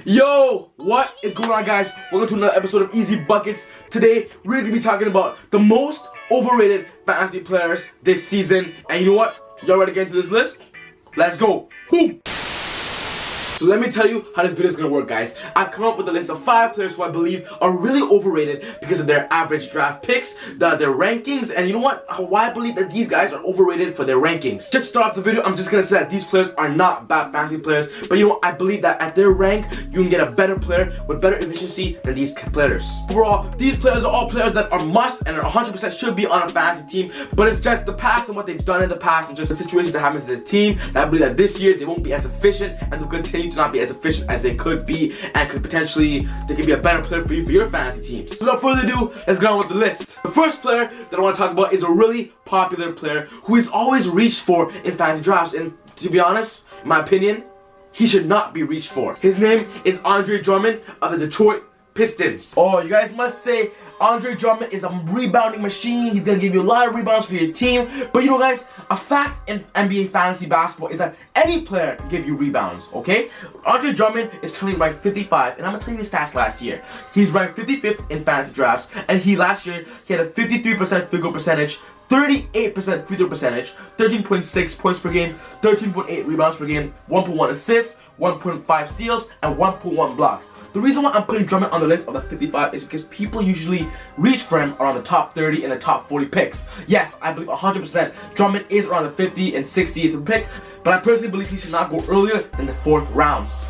Yo, what is going on, guys? Welcome to another episode of Easy Buckets. Today, we're going to be talking about the most overrated fantasy players this season. And you know what? Y'all ready to get into this list? Let's go. Boom. So let me tell you how this video is going to work, guys. I've come up with a list of 5 players who I believe are really overrated because of their average draft picks, their rankings, and you know what? Why I believe that these guys are overrated for their rankings. Just to start off the video, I'm just going to say that these players are not bad fantasy players, but you know what? I believe that at their rank, you can get a better player with better efficiency than these players. Overall, these players are all players that are must and are 100% should be on a fantasy team, but it's just the past and what they've done in the past and just the situations that happens to the team that I believe that this year they won't be as efficient and they'll continue to not be as efficient as they could be, and could potentially they could be a better player for you for your fantasy teams. So without further ado, let's get on with the list. The first player that I want to talk about is a really popular player who is always reached for in fantasy drafts, and to be honest, in my opinion, he should not be reached for. His name is Drummond of the Detroit Pistons. Oh, you guys must say Drummond is a rebounding machine. He's gonna give you a lot of rebounds for your team. But you know, guys, a fact in NBA fantasy basketball is that any player can give you rebounds, okay? Drummond is currently ranked 55, and I'm gonna tell you his stats last year. He's ranked 55th in fantasy drafts, and last year he had a 53% field goal percentage, 38% free throw percentage, 13.6 points per game, 13.8 rebounds per game, 1.1 assists, 1.5 steals, and 1.1 blocks. The reason why I'm putting Drummond on the list of the 55 is because people usually reach for him around the top 30 and the top 40 picks. Yes, I believe 100% Drummond is around the 50 and 60th pick, but I personally believe he should not go earlier than the 4th rounds.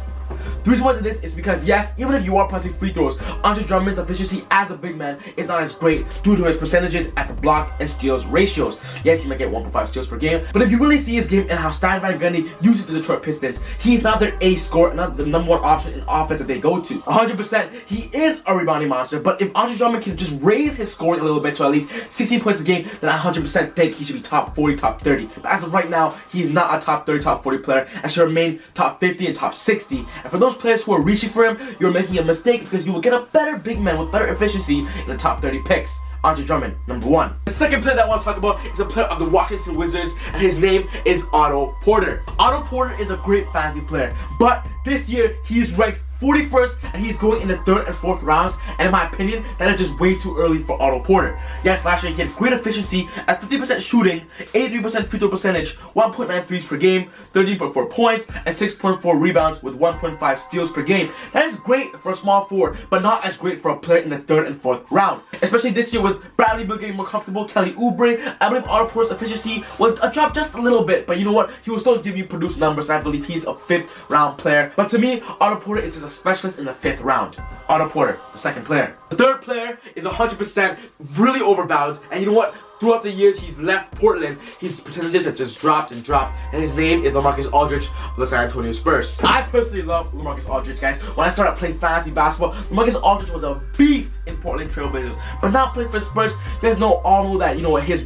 The reason why this is because, yes, even if you are punting free throws, Drummond's efficiency as a big man is not as great due to his percentages at the block and steals ratios. Yes, he might get 1.5 steals per game, but if you really see his game and how Stan Van Gundy uses the Detroit Pistons, he's not their ace scorer, not the number 1 option in offense that they go to. 100%, he is a rebounding monster, but if Drummond can just raise his scoring a little bit to at least 16 points a game, then I 100% think he should be top 40, top 30. But as of right now, he's not a top 30, top 40 player, and should remain top 50 and top 60. And for those players who are reaching for him, you're making a mistake because you will get a better big man with better efficiency in the top 30 picks. Drummond, number 1. The second player that I want to talk about is a player of the Washington Wizards, and his name is Otto Porter. Otto Porter is a great fantasy player, but this year he's ranked 41st, and he's going in the 3rd and 4th rounds, and in my opinion, that is just way too early for Otto Porter. Yes, last year he had great efficiency at 50% shooting, 83% free throw percentage, 1.9 threes per game, 13.4 points, and 6.4 rebounds with 1.5 steals per game. That is great for a small forward, but not as great for a player in the 3rd and 4th round. Especially this year with Bradley Beal getting more comfortable, Kelly Oubre, I believe Otto Porter's efficiency will drop just a little bit, but you know what? He will still give you produced numbers. I believe he's a 5th round player. But to me, Otto Porter is just a specialist in the 5th round. Otto Porter, the second player. The third player is 100% really overvalued, and you know what? Throughout the years he's left Portland, his percentages have just dropped and dropped, and his name is LaMarcus Aldridge of the San Antonio Spurs. I personally love LaMarcus Aldridge, guys. When I started playing fantasy basketball, LaMarcus Aldridge was a beast in Portland Trail Blazers, but now playing for the Spurs, you guys all know that, you know, his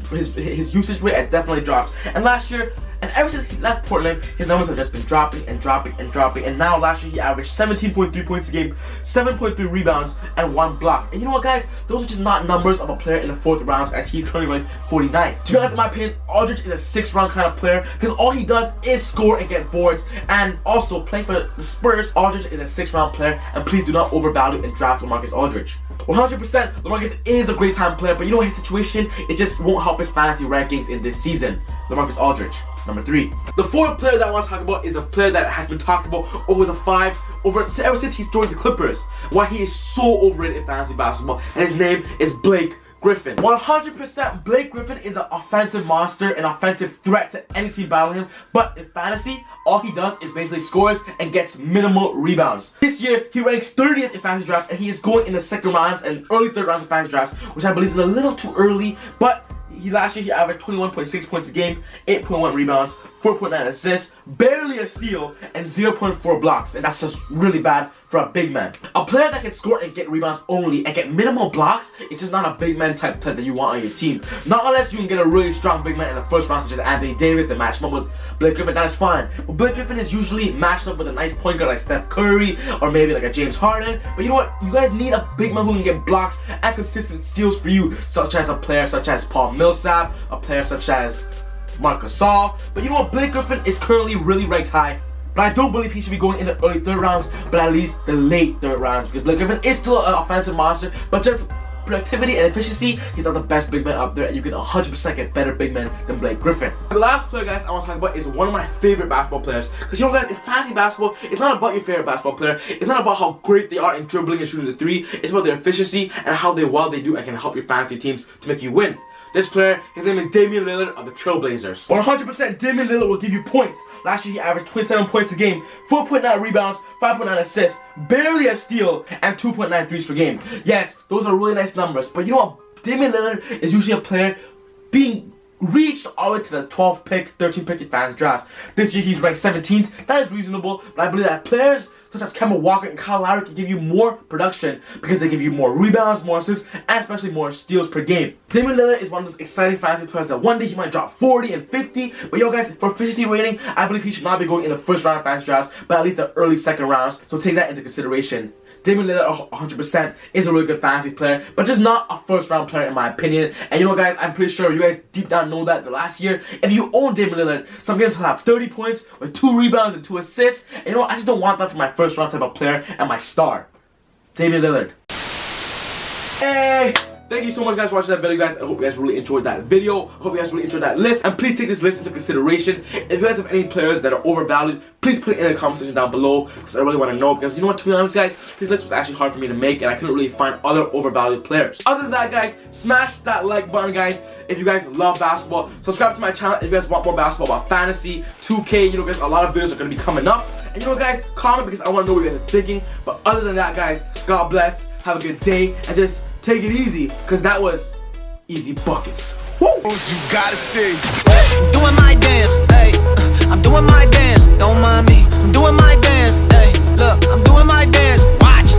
usage rate has definitely dropped. And last year, and ever since he left Portland, his numbers have just been dropping and dropping and dropping. And now last year he averaged 17.3 points a game, 7.3 rebounds, and 1 block. And you know what, guys? Those are just not numbers of a player in the 4th rounds, as he's currently ranked 49. To be honest, in my opinion, Aldridge is a 6th round kind of player because all he does is score and get boards. And also playing for the Spurs, Aldridge is a 6th round player. And please do not overvalue and draft LaMarcus Aldridge. 100% LaMarcus is a great time player, but you know his situation, it just won't help his fantasy rankings in this season. LaMarcus Aldridge, number 3. The 4th player that I want to talk about is a player that has been talked about ever since he joined the Clippers. Why he is so overrated in fantasy basketball, and his name is Blake Griffin. 100% Blake Griffin is an offensive monster, an offensive threat to any team battling him, but in fantasy, all he does is basically scores and gets minimal rebounds. This year, he ranks 30th in fantasy drafts, and he is going in the 2nd rounds and early 3rd rounds of fantasy drafts, which I believe is a little too early, but last year he averaged 21.6 points a game, 8.1 rebounds, 4.9 assists, barely a steal, and 0.4 blocks, and that's just really bad for a big man. A player that can score and get rebounds only and get minimal blocks is just not a big man type that you want on your team. Not unless you can get a really strong big man in the 1st round, such as Anthony Davis, that match him up with Blake Griffin, that is fine. But Blake Griffin is usually matched up with a nice point guard like Steph Curry, or maybe like a James Harden. But you know what? You guys need a big man who can get blocks and consistent steals for you, such as a player such as Paul Millsap, a player such as Marc Gasol. But you know what? Blake Griffin is currently really ranked high but I don't believe he should be going in the early third rounds, but at least the late third rounds, because Blake Griffin is still an offensive monster, but just productivity and efficiency, he's not the best big man out there, and you can 100% get better big men than Blake Griffin. The last player, guys, I want to talk about is one of my favorite basketball players, because you know, guys, in fantasy basketball, it's not about your favorite basketball player, it's not about how great they are in dribbling and shooting the three, it's about their efficiency and how well they do and can help your fantasy teams to make you win. This player, his name is Damian Lillard of the Trailblazers. 100% Damian Lillard will give you points. Last year he averaged 27 points a game, 4.9 rebounds, 5.9 assists, barely a steal, and 2.9 threes per game. Yes, those are really nice numbers, but you know what? Damian Lillard is usually a player being reached all the way to the 12th pick, 13th pick in fantasy drafts. This year he's ranked 17th. That is reasonable, but I believe that players such as Kemba Walker and Kyle Lowry can give you more production because they give you more rebounds, more assists, and especially more steals per game. Damian Lillard is one of those exciting fantasy players that one day he might drop 40 and 50, but yo guys, for efficiency rating, I believe he should not be going in the first round of fantasy drafts, but at least the early second rounds, so take that into consideration. Damian Lillard 100% is a really good fantasy player, but just not a first round player in my opinion. And you know guys, I'm pretty sure you guys deep down know that the last year, if you own Damian Lillard, some games will have 30 points with 2 rebounds and 2 assists. And you know what, I just don't want that for my first round type of player and my star, Damian Lillard. Hey! Thank you so much guys for watching that video, guys. I hope you guys really enjoyed that video. I hope you guys really enjoyed that list. And please take this list into consideration. If you guys have any players that are overvalued, please put it in the comment section down below, because I really want to know. Because you know what, to be honest guys, this list was actually hard for me to make, and I couldn't really find other overvalued players. Other than that guys, smash that like button guys if you guys love basketball. Subscribe to my channel if you guys want more basketball about fantasy, 2K. You know guys, a lot of videos are going to be coming up. And you know guys, comment because I want to know what you guys are thinking. But other than that guys, God bless, have a good day, and just take it easy, because that was Easy Buckets. Woo! You gotta see. I'm doing my dance, hey. I'm doing my dance. Don't mind me. I'm doing my dance, hey. Look, I'm doing my dance.